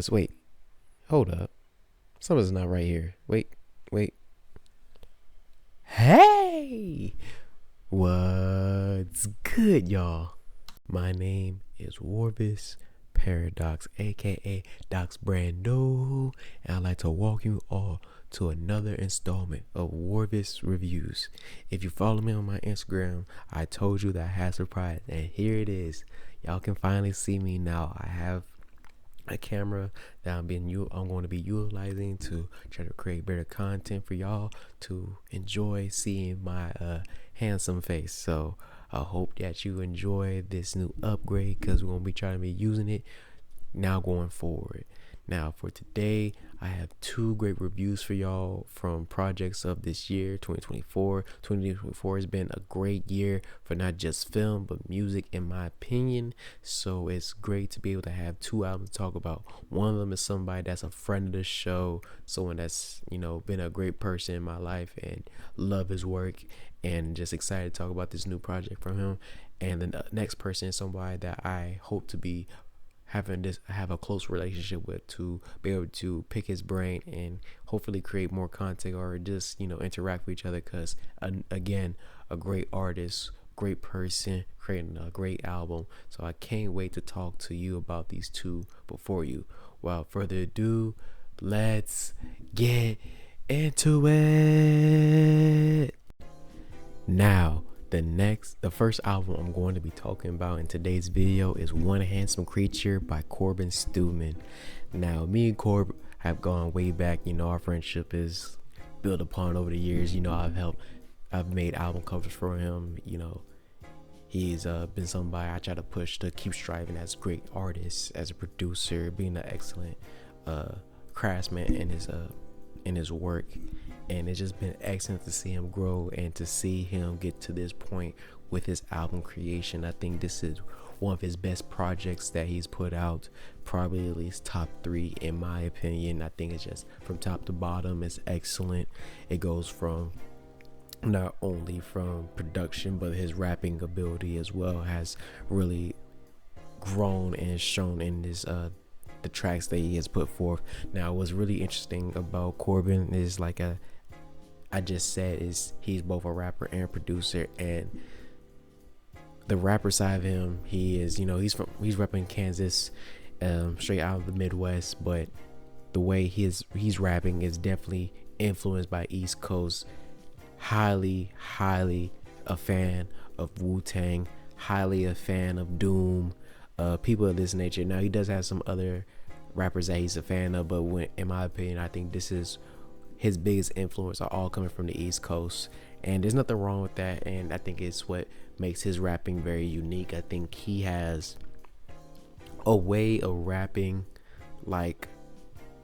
Wait, hold up. Something's not right here. Wait. Hey! What's good, y'all? My name is Rorvis Paradox, aka Docs Brando, and I'd like to walk you all to another installment of Rorvis Reviews. If you follow me on my Instagram, I told you that I had a surprise, and here it is. Y'all can finally see me now. I have a camera that I'm going to be utilizing to try to create better content for y'all to enjoy seeing my handsome face. So I hope that you enjoy this new upgrade, because we're going to be trying to be using it now going forward. Now for today, I have two great reviews for y'all from projects of this year, 2024. 2024 has been a great year for not just film, but music, in my opinion. So it's great to be able to have two albums to talk about. One of them is somebody that's a friend of the show, someone that's, been a great person in my life and love his work, and just excited to talk about this new project from him. And the next person is somebody that I hope to be have a close relationship with, to be able to pick his brain and hopefully create more content, or just interact with each other, because again, a great artist, great person, creating a great album. So I can't wait to talk to you about these two before you. Without further ado, let's get into it. Now, the first album I'm going to be talking about in today's video is One Handsome Creature by Corbin Stumon. Now, me and Corbin have gone way back. Our friendship is built upon over the years. I've made album covers for him. He's been somebody I try to push to keep striving as a great artist, as a producer, being an excellent craftsman in his work. And it's just been excellent to see him grow and to see him get to this point with his album creation. I think this is one of his best projects that he's put out, probably at least top 3 in my opinion. I think it's just from top to bottom, it's excellent. It goes from not only from production, but his rapping ability as well has really grown and shown in this the tracks that he has put forth. Now, what's really interesting about Corbin is, like I just said, is he's both a rapper and producer. And the rapper side of him, he's repping Kansas, straight out of the Midwest, but the way he's rapping is definitely influenced by East Coast. Highly a fan of Wu-Tang, highly a fan of Doom, people of this nature. Now, he does have some other rappers that he's a fan of, but in my opinion, I think this is his biggest influence, are all coming from the East Coast, and there's nothing wrong with that. And I think it's what makes his rapping very unique. I think he has a way of rapping like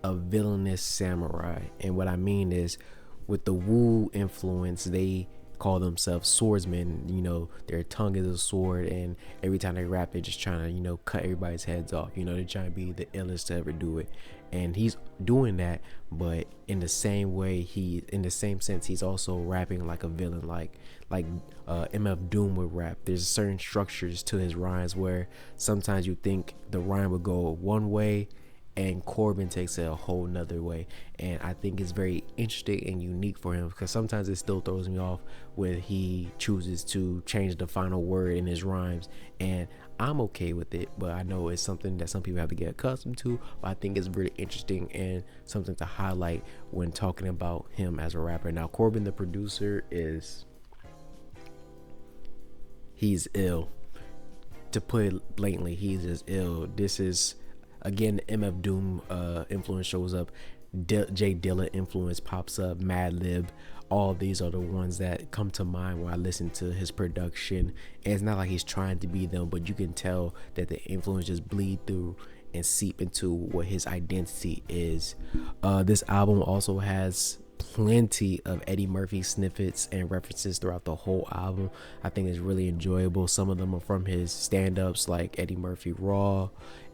a villainous samurai, and what I mean is, with the Wu influence, they call themselves swordsmen. Their tongue is a sword, and every time they rap, they're just trying to cut everybody's heads off. They're trying to be the illest to ever do it, and he's doing that, but in the same way, in the same sense, he's also rapping like a villain, like MF Doom would rap. There's certain structures to his rhymes where sometimes you think the rhyme would go one way, and Corbin takes it a whole nother way. And I think it's very interesting and unique for him, because sometimes it still throws me off when he chooses to change the final word in his rhymes, and I'm okay with it, but I know it's something that some people have to get accustomed to. But I think it's really interesting and something to highlight when talking about him as a rapper. Now, Corbin the producer, he's ill. To put it blatantly, he's just ill. This is, again, the MF Doom influence shows up. Jay Dilla influence pops up. Madlib. All of these are the ones that come to mind when I listen to his production. And it's not like he's trying to be them, but you can tell that the influence just bleed through and seep into what his identity is. This album also has plenty of Eddie Murphy snippets and references throughout the whole album. I think it's really enjoyable. Some of them are from his stand-ups, like Eddie Murphy Raw,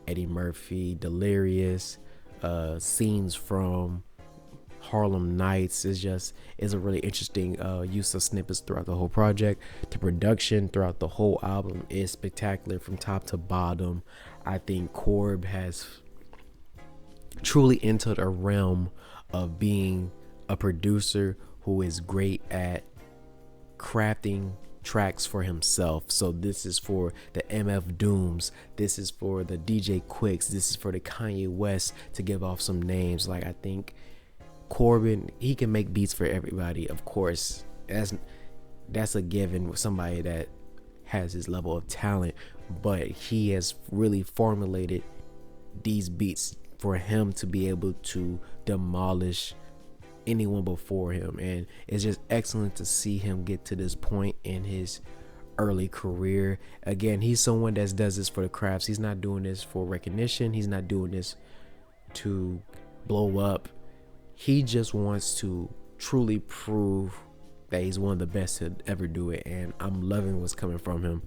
Eddie Murphy Delirious, scenes from Harlem Nights. It's a really interesting use of snippets throughout the whole project. The production throughout the whole album is spectacular from top to bottom. I think Corb has truly entered a realm of being a producer who is great at crafting tracks for himself. So this is for the MF Dooms, this is for the DJ Quicks, this is for the Kanye West, to give off some names. Like, I think Corbin, he can make beats for everybody, of course. That's a given with somebody that has his level of talent, but he has really formulated these beats for him to be able to demolish anyone before him. And it's just excellent to see him get to this point in his early career. Again, he's someone that does this for the crafts. He's not doing this for recognition. He's not doing this to blow up. He just wants to truly prove that he's one of the best to ever do it, and I'm loving what's coming from him.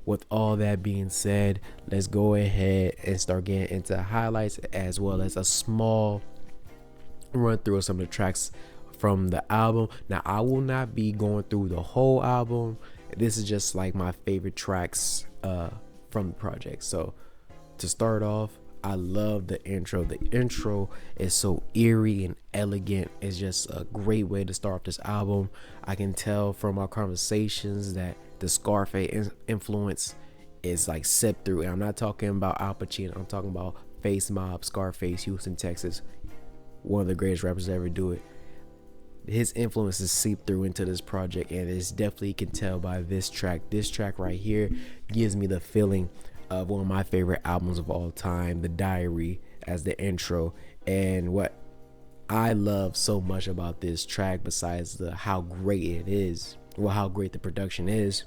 With all that being said, let's go ahead and start getting into highlights, as well as a small run through of some of the tracks from the album. Now, I will not be going through the whole album. This is just like my favorite tracks from the project. So to start off, I love the intro. The intro is so eerie and elegant. It's just a great way to start off this album. I can tell from our conversations that the Scarface influence is like seeped through. And I'm not talking about Al Pacino. I'm talking about Face Mob, Scarface, Houston, Texas. One of the greatest rappers to ever do it. His influence is seeped through into this project, and it's definitely, you can tell by this track. This track right here gives me the feeling of one of my favorite albums of all time, The Diary, as the intro. And what I love so much about this track, besides how great it is, well, how great the production is,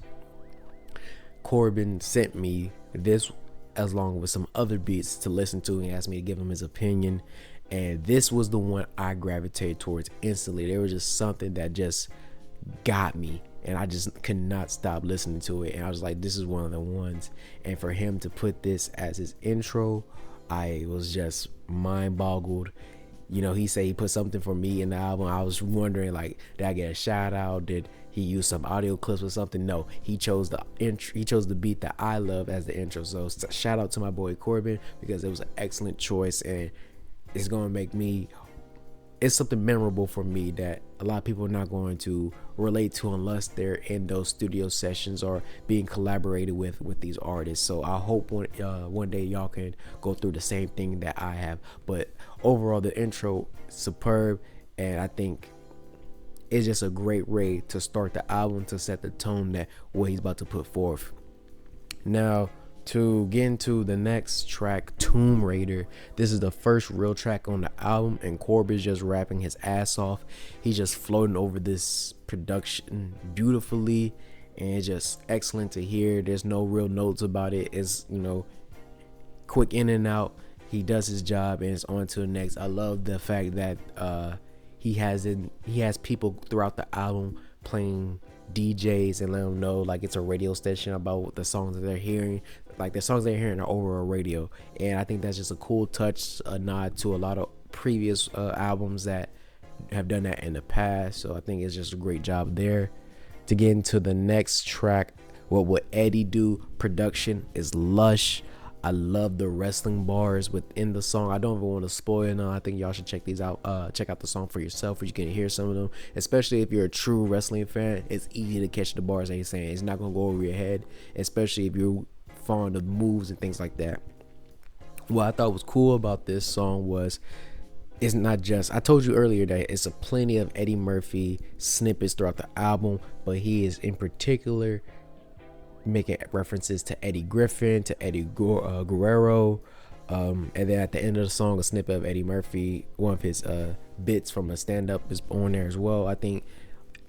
Corbin sent me this along with some other beats to listen to and asked me to give him his opinion. And this was the one I gravitated towards instantly. There was just something that just got me, and I just could not stop listening to it. And I was like, this is one of the ones. And for him to put this as his intro, I was just mind boggled. You know, he said he put something for me in the album. I was wondering, like, did I get a shout out? Did he use some audio clips or something? No, he chose the intro. He chose the beat that I love as the intro. So shout out to my boy Corbin, because it was an excellent choice, and it's gonna make me, it's something memorable for me that a lot of people are not going to relate to unless they're in those studio sessions or being collaborated with these artists. So I hope one day y'all can go through the same thing that I have. But overall, the intro superb, and I think it's just a great way to start the album, to set the tone that what he's about to put forth. Now, to get into the next track, Tomb Raider. This is the first real track on the album, and Corbin's just rapping his ass off. He's just floating over this production beautifully, and it's just excellent to hear. There's no real notes about it. It's, you know, quick in and out. He does his job, and it's on to the next. I love the fact that he has people throughout the album playing DJs and let them know like it's a radio station about the songs that they're hearing. Like, the songs they're hearing are over a radio, and I think that's just a cool touch, a nod to a lot of previous albums that have done that in the past. So I think it's just a great job there. To get into the next track, what would Eddie do? Production is lush. I love the wrestling bars within the song. I don't even want to spoil none. I think y'all should check these out. Check out the song for yourself, where you can hear some of them. Especially if you're a true wrestling fan, it's easy to catch the bars that he's saying. It's not gonna go over your head, especially if you're fond of moves and things like that. What I thought was cool about this song was, it's not just, I told you earlier that it's a plenty of Eddie Murphy snippets throughout the album, but he is in particular making references to Eddie Griffin, to Eddie Guerrero, and then at the end of the song, a snippet of Eddie Murphy, one of his bits from a stand-up is on there as well. I think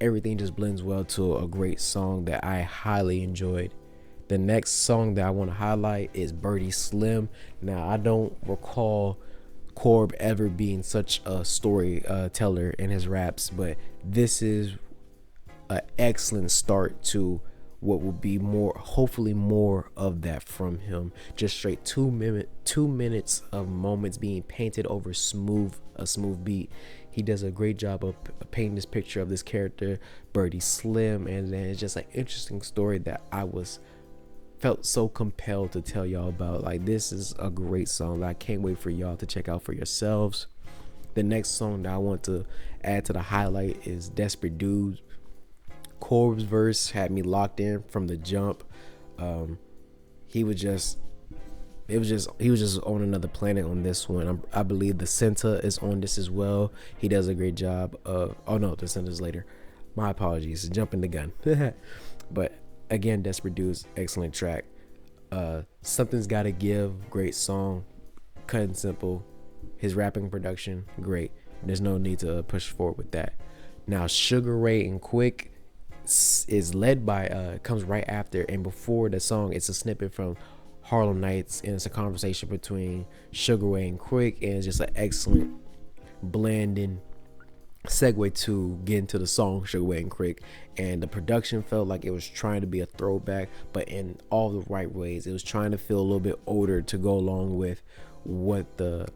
everything just blends well to a great song that I highly enjoyed. The next song that I want to highlight is Birdie Slim. Now, I don't recall Corb ever being such a storyteller in his raps, but this is an excellent start to what will be hopefully more of that from him. Just straight 2 minutes of moments being painted over a smooth beat. He does a great job of painting this picture of this character, Birdie Slim, and then it's just an interesting story that I was felt so compelled to tell y'all about. Like, this is a great song that I can't wait for y'all to check out for yourselves. The next song that I want to add to the highlight is Desperate Dudes. Corb's verse had me locked in from the jump. He was just he was just on another planet on this one. I believe the center is on this as well. He does a great job of, oh no, the center's later. My apologies, jumping the gun. But again, Desperate Dudes, excellent track. Something's Gotta Give, great song. Cut and simple. His rapping production, great. There's no need to push forward with that. Now, Sugar Ray and Quick is led by comes right after, and before the song, it's a snippet from Harlem Nights, and it's a conversation between Sugar Ray and Quick, and it's just an excellent blending segue to get into the song Sugar Ray and Quick. And the production felt like it was trying to be a throwback, but in all the right ways. It was trying to feel a little bit older to go along with what the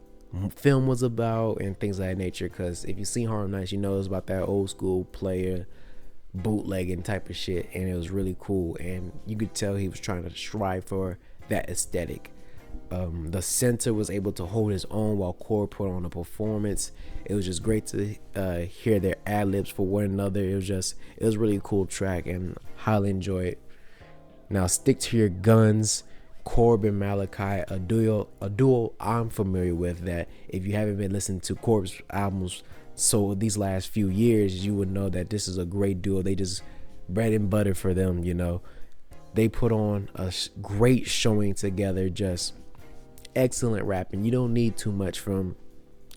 film was about and things of that nature. Because if you see Harlem Nights, you know it's about that old school player bootlegging type of shit, and it was really cool, and you could tell he was trying to strive for that aesthetic. The center was able to hold his own while Core put on a performance. It was just great to hear their ad-libs for one another. It was really a cool track, and highly enjoy it. Now, Stick to Your Guns, Corbin Malachi, a duo I'm familiar with, that if you haven't been listening to Corb's albums so these last few years, you would know that this is a great duo. They just bread and butter for them, you know. They put on a great showing together, just excellent rapping. You don't need too much from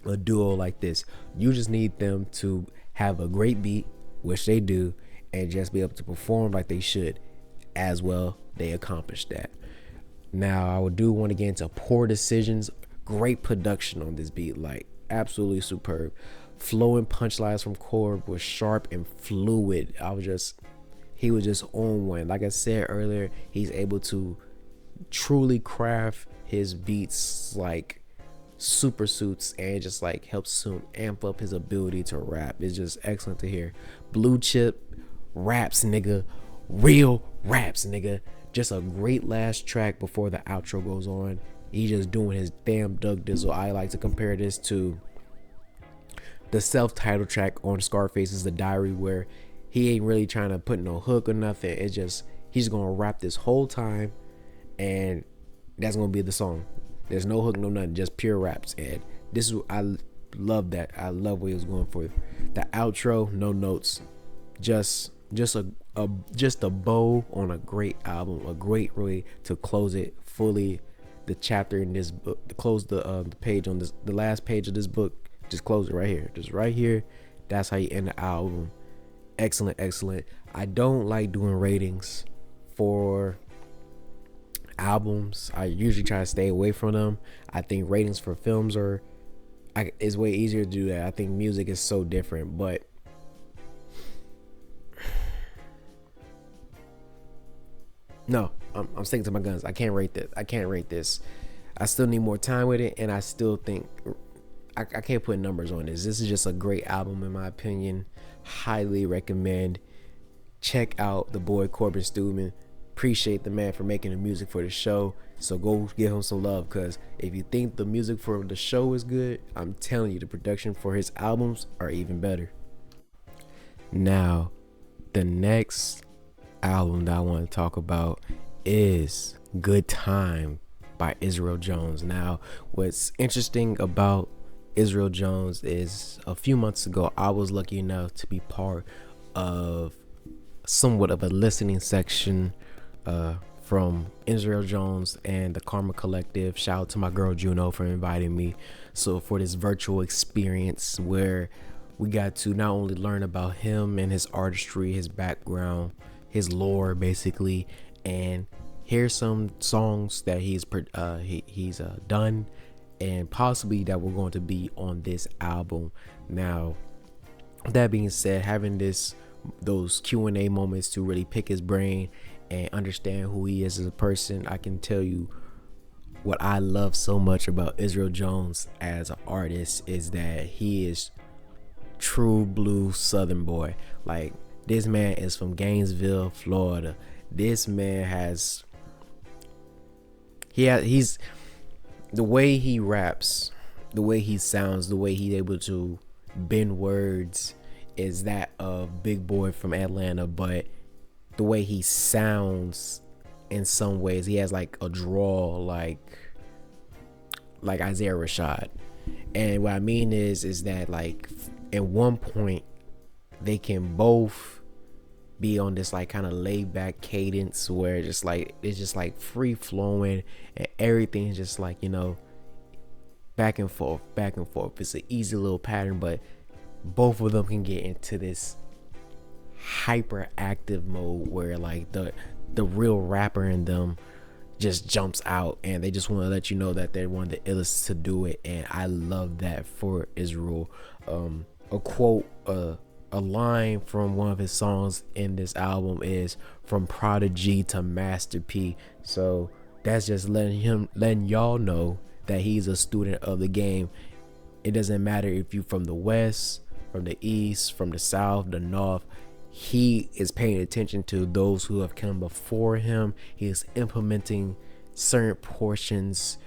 a duo like this. You just need them to have a great beat, which they do, and just be able to perform like they should. As well, they accomplished that. Now, I do want to get into Poor Decisions. Great production on this beat, like absolutely superb. Flowing punchlines from Corb was sharp and fluid. He was just on one. Like I said earlier, he's able to truly craft his beats like super suits, and just like helps him amp up his ability to rap. It's just excellent to hear. Blue Chip raps, nigga. Real raps, nigga. Just a great last track before the outro goes on. He just doing his damn Doug Dizzle. I like to compare this to the self-titled track on Scarface's The Diary, where he ain't really trying to put no hook or nothing. It's just, he's gonna rap this whole time, and that's gonna be the song. There's no hook, no nothing, just pure raps. And this is, I love that. I love what he was going for. The outro, no notes, just a bow on a great album, a great way to close it fully. The chapter in this book, to close the page on this, the last page of this book, just close it right here, just right here. That's how you end the album. Excellent. I don't like doing ratings for albums. I usually try to stay away from them. I think ratings for films it's way easier to do that. I think music is so different, but no, I'm sticking to my guns. I can't rate this. I still need more time with it, and I still think I can't put numbers on this. This is just a great album in my opinion. Highly recommend. Check out the boy Corbin Stumon. Appreciate the man for making the music for the show. So go give him some love, because if you think the music for the show is good, I'm telling you, the production for his albums are even better. Now, the next album that I want to talk about is Good Time by Israel Jones. Now, what's interesting about Israel Jones is a few months ago, I was lucky enough to be part of somewhat of a listening section from Israel Jones and the Karma Collective. Shout out to my girl Juno for inviting me. So for this virtual experience where we got to not only learn about him and his artistry, his background, his lore basically, and hear some songs that he's done, and possibly that we're going to be on this album. Now, that being said, having those Q&A moments to really pick his brain and understand who he is as a person, I can tell you what I love so much about Israel Jones as an artist is that he is true blue Southern boy. Like, this man is from Gainesville, Florida. This man has he's the way he raps, the way he sounds, the way he's able to bend words is that of Big Boy from Atlanta, but the way he sounds in some ways, he has like a drawl like Isaiah Rashad. And what I mean is that like at one point they can both be on this like kind of laid back cadence where it's just like free flowing and everything's just like, you know, back and forth. It's an easy little pattern, but both of them can get into this hyperactive mode where like the real rapper in them just jumps out and they just want to let you know that they're one of the illest to do it. And I love that for Israel. A quote, a line from one of his songs in this album is "From Prodigy to Master P." So that's just letting y'all know that he's a student of the game. It doesn't matter if you're from the West, from the East, from the South, the North. He is paying attention to those who have come before him. He is implementing certain portions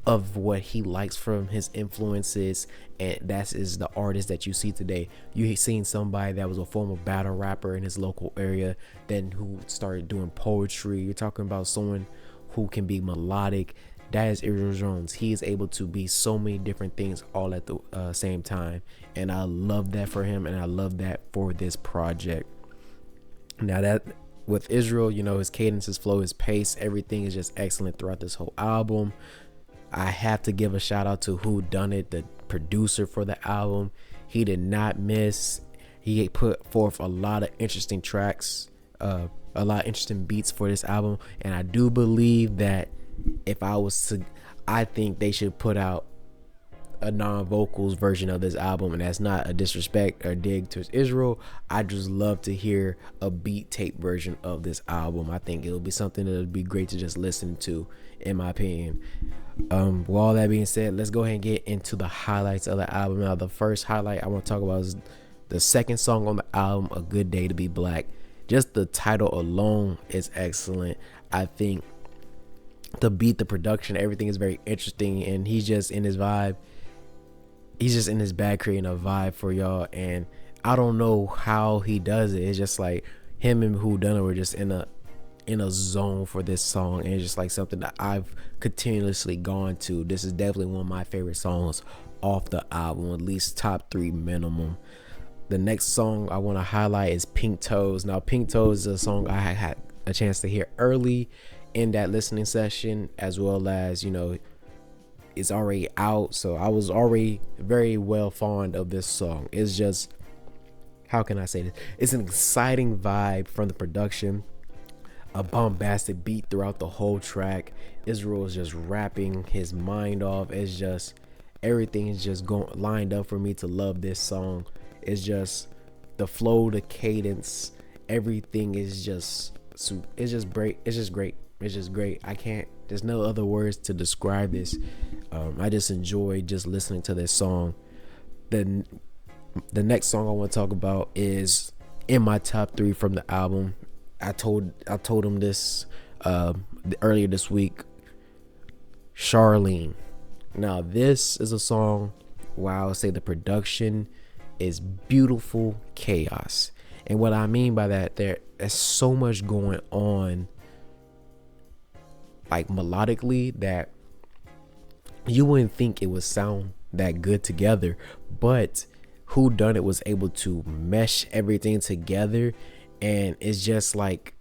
of what he likes from his influences, and that is the artist that you see today. You seen somebody that was a former battle rapper in his local area, then who started doing poetry. You're talking about someone who can be melodic. That is Israel Jones. He is able to be so many different things all at the same time, and I love that for him, and I love that for this project. Now that with Israel, you know, his cadence, his flow, his pace, everything is just excellent throughout this whole album. I have to give a shout out to Who Done It, the producer for the album. He did not miss. He put forth a lot of interesting tracks, a lot of interesting beats for this album, and I do believe that if I was to, I think they should put out a non-vocals version of this album, and that's not a disrespect or dig to Israel. I just love to hear a beat tape version of this album. I think it'll be something that'll be great to just listen to, in my opinion. With all that being said, let's go ahead and get into the highlights of the album. Now, the first highlight I want to talk about is the second song on the album, "A Good Day to Be Black." Just the title alone is excellent. I think the beat, the production, everything is very interesting, and he's just in his vibe. He's just in his bag creating a vibe for y'all, and I don't know how he does it. It's just like him and Who Done It were just in a zone for this song, and it's just like something that I've continuously gone to. This is definitely one of my favorite songs off the album, at least top 3 minimum. The next song I want to highlight is Pink Toes. Now, Pink Toes is a song I had a chance to hear early in that listening session, as well as, you know, it's already out, so I was already very well fond of this song. It's just, how can I say this? It's an exciting vibe from the production, a bombastic beat throughout the whole track. Israel is just rapping his mind off. It's just, everything is just going lined up for me to love this song. It's just the flow, the cadence, everything is just, it's just great. It's just great. It's just great. There's no other words to describe this. I just enjoy just listening to this song. The next song I want to talk about is in my top 3 from the album. I told him this earlier this week. Charlene. Now, this is a song where I would say the production is beautiful chaos. And what I mean by that, there's so much going on, like melodically, that you wouldn't think it would sound that good together, but Who Done It was able to mesh everything together, and it's just like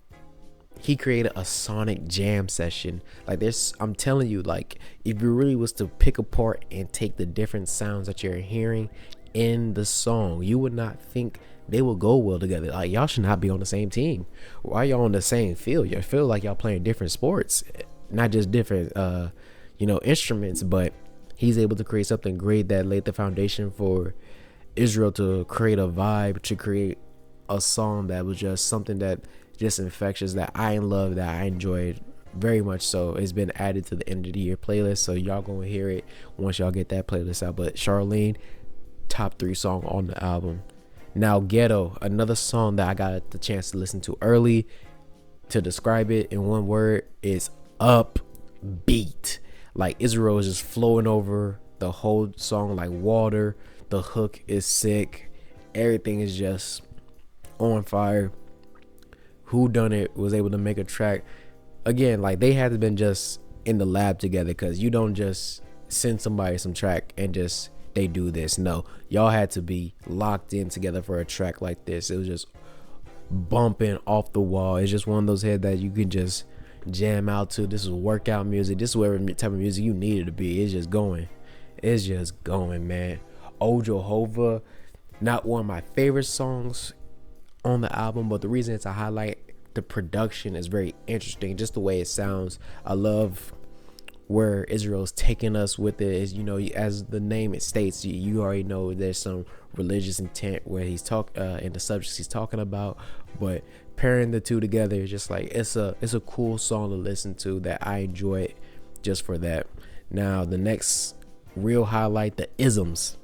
he created a sonic jam session. Like, this, I'm telling you, like, if you really was to pick apart and take the different sounds that you're hearing in the song, you would not think they will go well together. Like, y'all should not be on the same team. Why y'all on the same field? You feel like y'all playing different sports, not just different instruments. But he's able to create something great that laid the foundation for Israel to create a vibe, to create a song that was just something that just infectious, that I love, that I enjoyed very much. So it's been added to the end of the year playlist, so y'all gonna hear it once y'all get that playlist out. But Charlene, top 3 song on the album. Now, Ghetto, another song that I got the chance to listen to early. To describe it in one word is up. beat. Like Israel is just flowing over the whole song like water. The hook is sick. Everything is just on fire. Who Done It was able to make a track again, like they had to been just in the lab together, because you don't just send somebody some track and just they do this. No, y'all had to be locked in together for a track like this. It was just bumping off the wall. It's just one of those heads that you can just jam out to. This is workout music. This is whatever type of music you need it to be. It's just going. It's just going, man. Oh Jehovah, not one of my favorite songs on the album, but the reason it's a highlight, the production is very interesting, just the way it sounds. I love where Israel's taking us with it. Is, you know, as the name it states, you already know there's some religious intent where he's in the subjects he's talking about, but pairing the two together is just like it's a cool song to listen to that I enjoy it just for that. Now the next real highlight, the isms,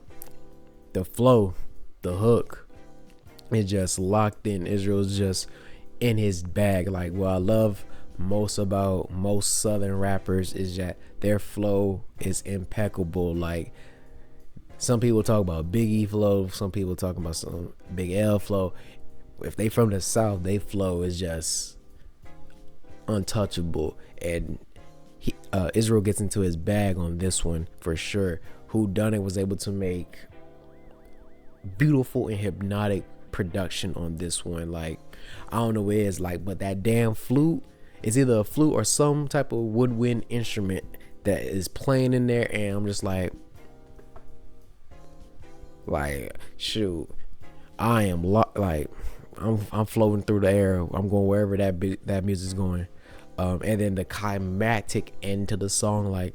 the flow, the hook, is just locked in. Israel's just in his bag. Like what I love most about most southern rappers is that their flow is impeccable. Like some people talk about Big E flow, some people talking about some Big L flow. If they from the South, they flow is just untouchable, and Israel gets into his bag on this one for sure. Who Done It was able to make beautiful and hypnotic production on this one. Like I don't know what it is, like, but that damn flute is either a flute or some type of woodwind instrument that is playing in there, and I'm just like shoot, I am like I'm floating through the air. I'm going wherever that music's going. And then the climatic end to the song, like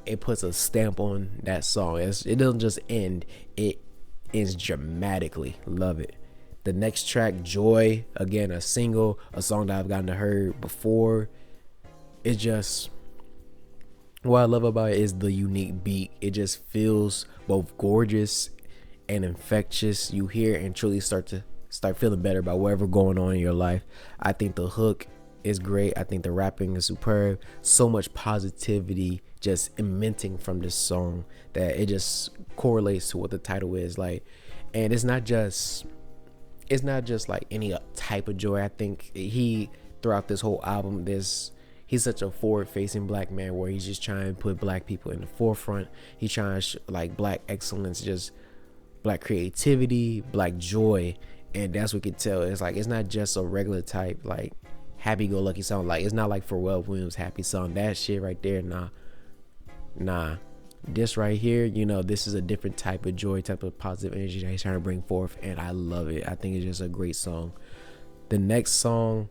it puts a stamp on that song. It doesn't just end, it ends dramatically. Love it. The next track, Joy, again a single, a song that I've gotten to hear before. It just, what I love about it is the unique beat. It just feels both gorgeous and infectious. You hear and truly start feeling better about whatever going on in your life. I think the hook is great. I think the rapping is superb. So much positivity just emitting from this song that it just correlates to what the title is like. And it's not just like any type of joy. I think he, throughout this whole album, he's such a forward-facing black man where he's just trying to put black people in the forefront. He's trying to like black excellence, just black creativity, black joy, and that's what we can tell. It's like it's not just a regular type like happy-go-lucky song. Like it's not like Pharrell Williams' happy song. That shit right there, nah. This right here, you know, this is a different type of joy, type of positive energy that he's trying to bring forth, and I love it. I think it's just a great song. The next song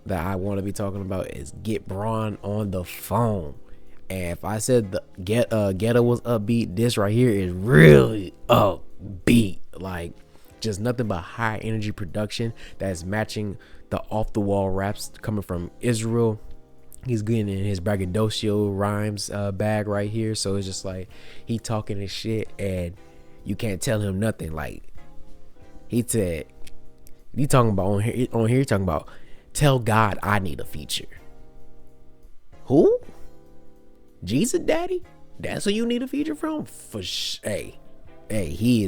that I want to be talking about is Get Braun on the Phone. And if I said the Ghetto was upbeat, this right here is really upbeat. Like just nothing but high energy production that's matching the off the wall raps coming from Israel. He's getting in his braggadocio rhymes bag right here, so it's just like he talking his shit and you can't tell him nothing. Like he said, you talking about on here talking about, tell God I need a feature. Who? Jesus Daddy? That's who you need a feature from? For hey, he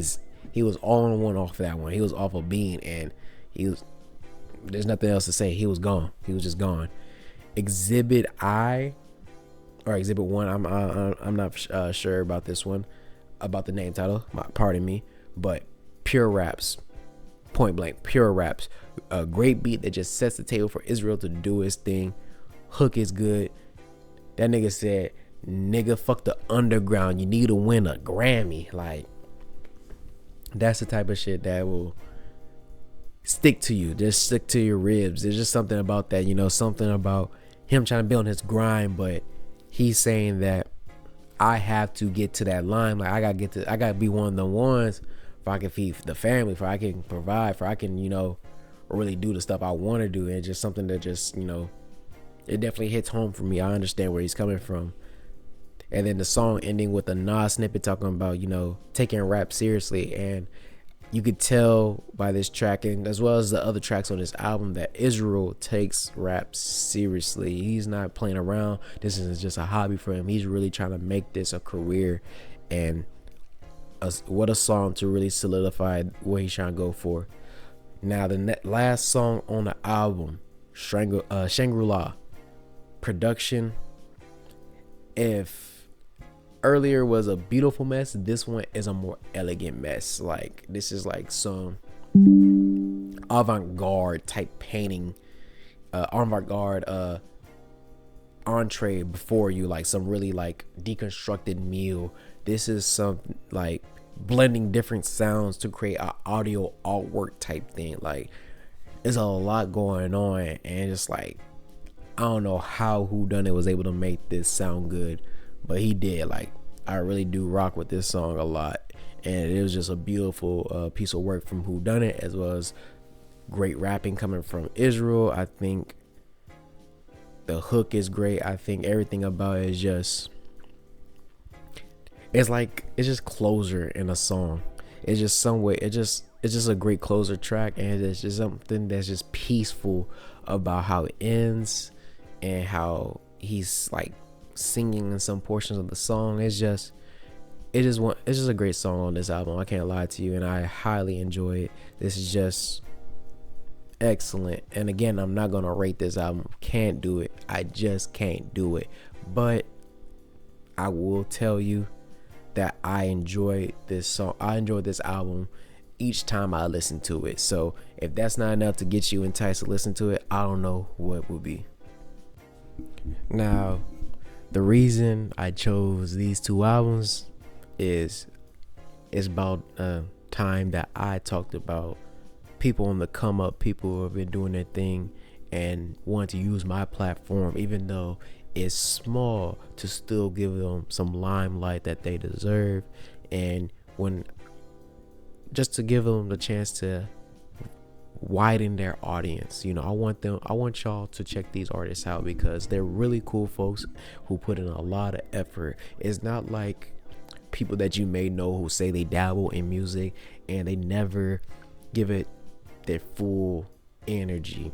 was all on one off that one. He was off a bean, and there's nothing else to say. He was gone. He was just gone. Exhibit 1, I'm not sure about this one, about the name title, pardon me, but pure raps, point blank, pure raps. A great beat that just sets the table for Israel to do his thing. Hook is good. That nigga said, nigga, fuck the underground, you need to win a Grammy. Like that's the type of shit that will stick to you, just stick to your ribs. There's just something about that, you know, something about him trying to build his grind, but he's saying that I have to get to that line. Like I gotta be one of the ones for I can feed the family, for I can provide, for I can, you know, really do the stuff I want to do. And just something that just, you know, it definitely hits home for me. I understand where he's coming from. And then the song ending with a Nas snippet talking about, you know, taking rap seriously. And you could tell by this track, and as well as the other tracks on this album, that Israel takes rap seriously. He's not playing around. This is just a hobby for him. He's really trying to make this a career, and what a song to really solidify what he's trying to go for. Now the last song on the album, Shangri-La. Production, if earlier was a beautiful mess, this one is a more elegant mess. Like, this is like some avant-garde type painting, avant-garde entree before you, like some really like deconstructed meal. This is some like blending different sounds to create an audio artwork type thing. Like, there's a lot going on, and just like, I don't know how whodunit was able to make this sound good, but he did. Like, I really do rock with this song a lot, and it was just a beautiful piece of work from whodunit, as well as great rapping coming from Israel. I think the hook is great. I think everything about it is just, it's just closure in a song. It's just some way, it's just a great closer track, and it's just something that's just peaceful about how it ends and how he's like singing in some portions of the song. It's just a great song on this album. I can't lie to you, and I highly enjoy it. This is just excellent. And again, I'm not gonna rate this album. Can't do it. I just can't do it. But I will tell you that I enjoyed this song. I enjoyed this album each time I listen to it. So if that's not enough to get you enticed to listen to it, I don't know what would be. Now, the reason I chose these two albums is it's about time that I talked about people on the come up, people who have been doing their thing and want to use my platform, even though it's small, to still give them some limelight that they deserve, and when just to give them the chance to widen their audience. You know, I want y'all to check these artists out, because they're really cool folks who put in a lot of effort. It's not like people that you may know who say they dabble in music and they never give it their full energy.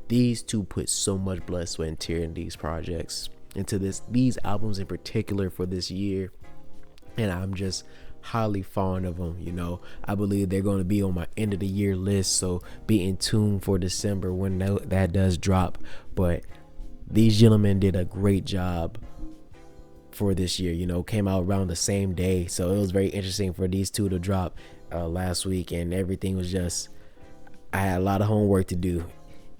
These two put so much blood, sweat, and tear in these projects, into these albums in particular for this year, and I'm just highly fond of them. You know, I believe they're going to be on my end of the year list, so be in tune for December when that does drop. But these gentlemen did a great job for this year. You know, came out around the same day, so it was very interesting for these two to drop last week, and everything was just, I had a lot of homework to do,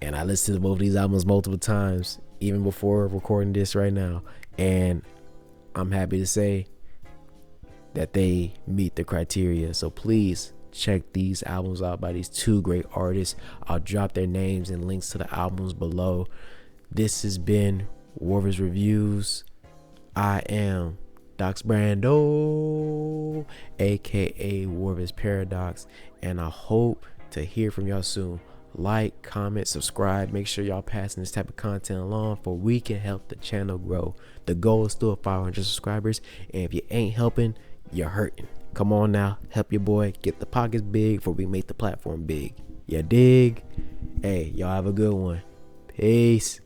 and I listened to both of these albums multiple times, even before recording this right now, and I'm happy to say that they meet the criteria. So please check these albums out by these two great artists. I'll drop their names and links to the albums below. This has been Rorvis Reviews. I am Dox Brando, aka Rorvis Paradox, and I hope to hear from y'all soon. Like, comment, subscribe. Make sure y'all passing this type of content along, for we can help the channel grow. The goal is still 500 subscribers, and if you ain't helping, you're hurting. Come on now, help your boy get the pockets big before we make the platform big. You dig? Hey, y'all have a good one. Peace.